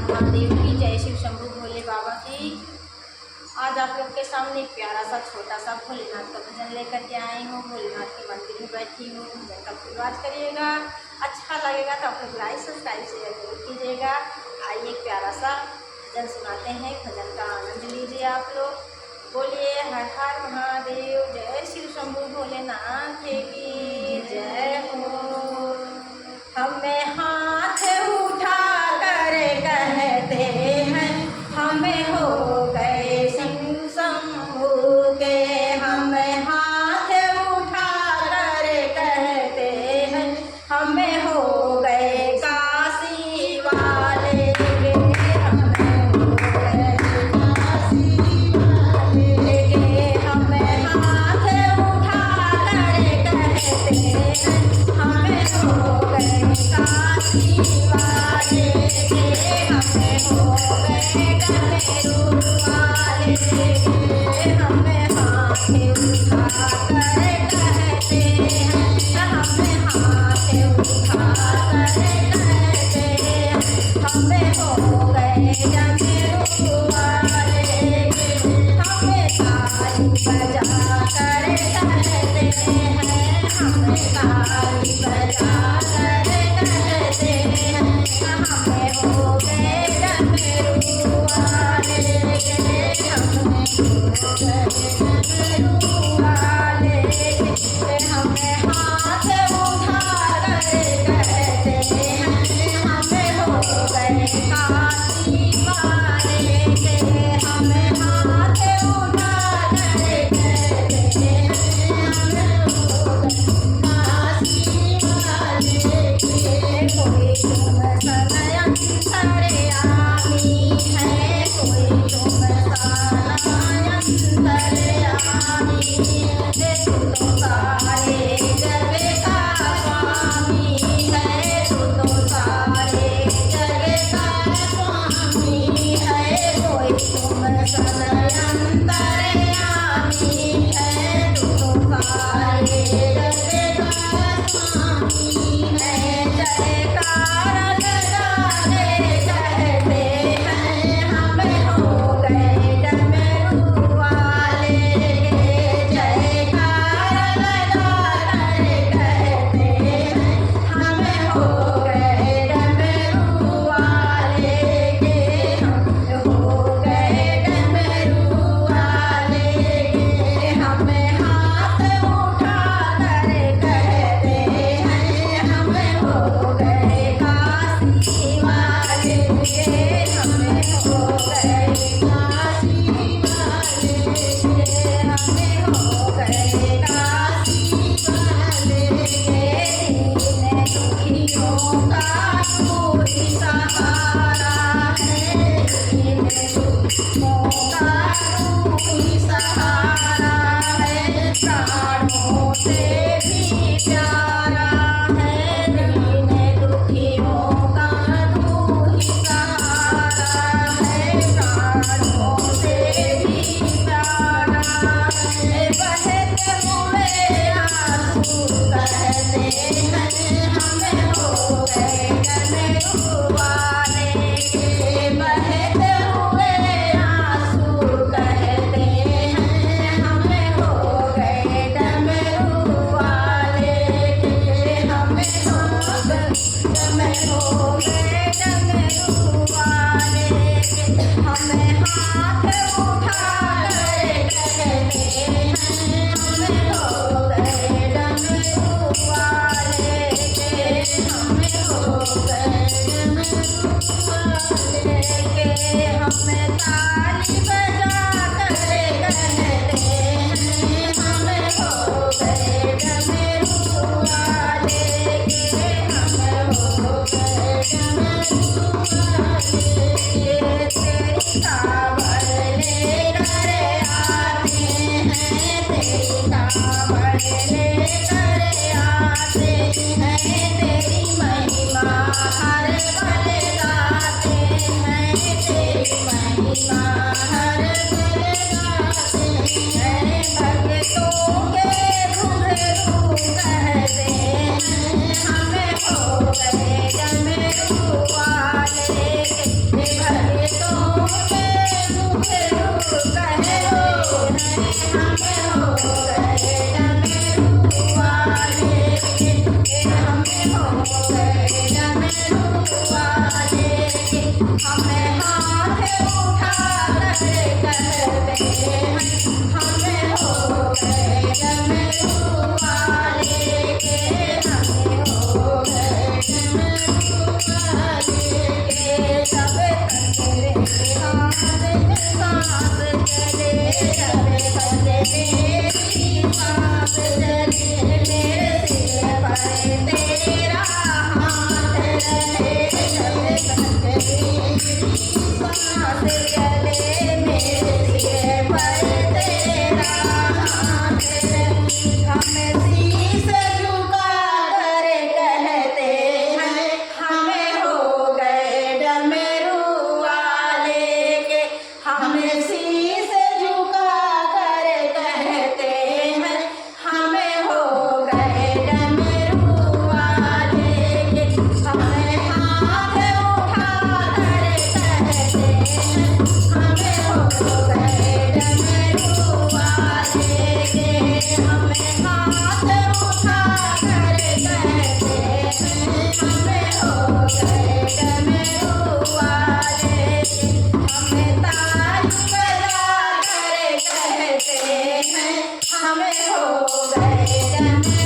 महादेव की जय, शिव शंभू भोले बाबा की। आज आप लोग के सामने एक प्यारा सा छोटा सा भोलेनाथ का भजन लेकर के आई हूँ। भोलेनाथ के मंदिर में बैठी हूँ, भजन का आशीर्वाद करिएगा। अच्छा लगेगा तो आप लोग लाइक सब्सक्राइब शेयर जरूर कीजिएगा। आइए एक प्यारा सा भजन सुनाते हैं, भजन का आनंद लीजिए आप लोग। बोलिए हर हर महादेव, जय शिव शंभू भोलेनाथ की जय हो। हमें हाथ उठा कर कहते हैं, हमें हो गए शिव शंभू के। हमें हाथ उठा कर कहते हैं, हमें हो गए काशी वाले के। हमें हो गए काशी वाले के। हमें हाथ उठा कर कहते हैं, हमें हो गए काशी वाले के। हमें हो गए डमरू वाले के। हमें हाथ उठा कर कहते हैं, हमें हाथ उठा कर कहते हैं, हमें हो गए डमरू वाले के। हमें ताली बजा कर कहते हैं, हमें ताली बजा कर कहते हैं, हमें हो गए डमरू वाले के। हमें हो गए डमरू वाले के। हमें हाथ उठा कर कहते हैं, हमें हो गए काशी वाले के। हमें हाथ उठा कर कहते हैं, हमें हो गए काशी वाले के। कोई तुम सनयन सरयामी है, कोई तुम सनयन सरयामी है। तू तो सारे जग का स्वामी है, तू तो सारे जग का स्वामी है। कोई तुम सनयन सरयामी है, तू तो सारे जग का स्वामी है। जयकार लगाने कहते हैं, हमें हो गए डमरू वाले के। जयकार लगाकर कहते हैं, हमें हो गए डमरू वाले के। हमें हो गए डमरू वाले के। हमें हाथ उठा कर कहते हैं, हमें हो गए काशी वाले के। हमें हो गए काशी वाले के। हमें हो गए काशी वाले के। दीन दुखियों का तू ही सहारा है, दीन दुखियों का तू ही सहारा है। प्राणों से भी प्यारा है, दीन दुखियों का तू ही सहारा है। प्राणों से भी प्यारा है। बहते हुए आंसू कहते हैं, हमें हो गए डमरू वाले के। बहते हुए आंसू कहते हैं, हमें हो गए डमरू वाले के। हमें हो गए डमरू वाले के। हमें हाथ उठा कर कहते हैं, हमें हो गए डमरू वाले के। हमें हो गए डमरू वाले के। हमें ताली बजा कर कहते हैं, हमें हो गए डमरू वाले के। हमें हो गए डमरू हमें हाथ उठा कर कहते हैं हमें हो गए डमरू वाले हमें ताली बजा कर कहते हैं हमें हो गए डमरू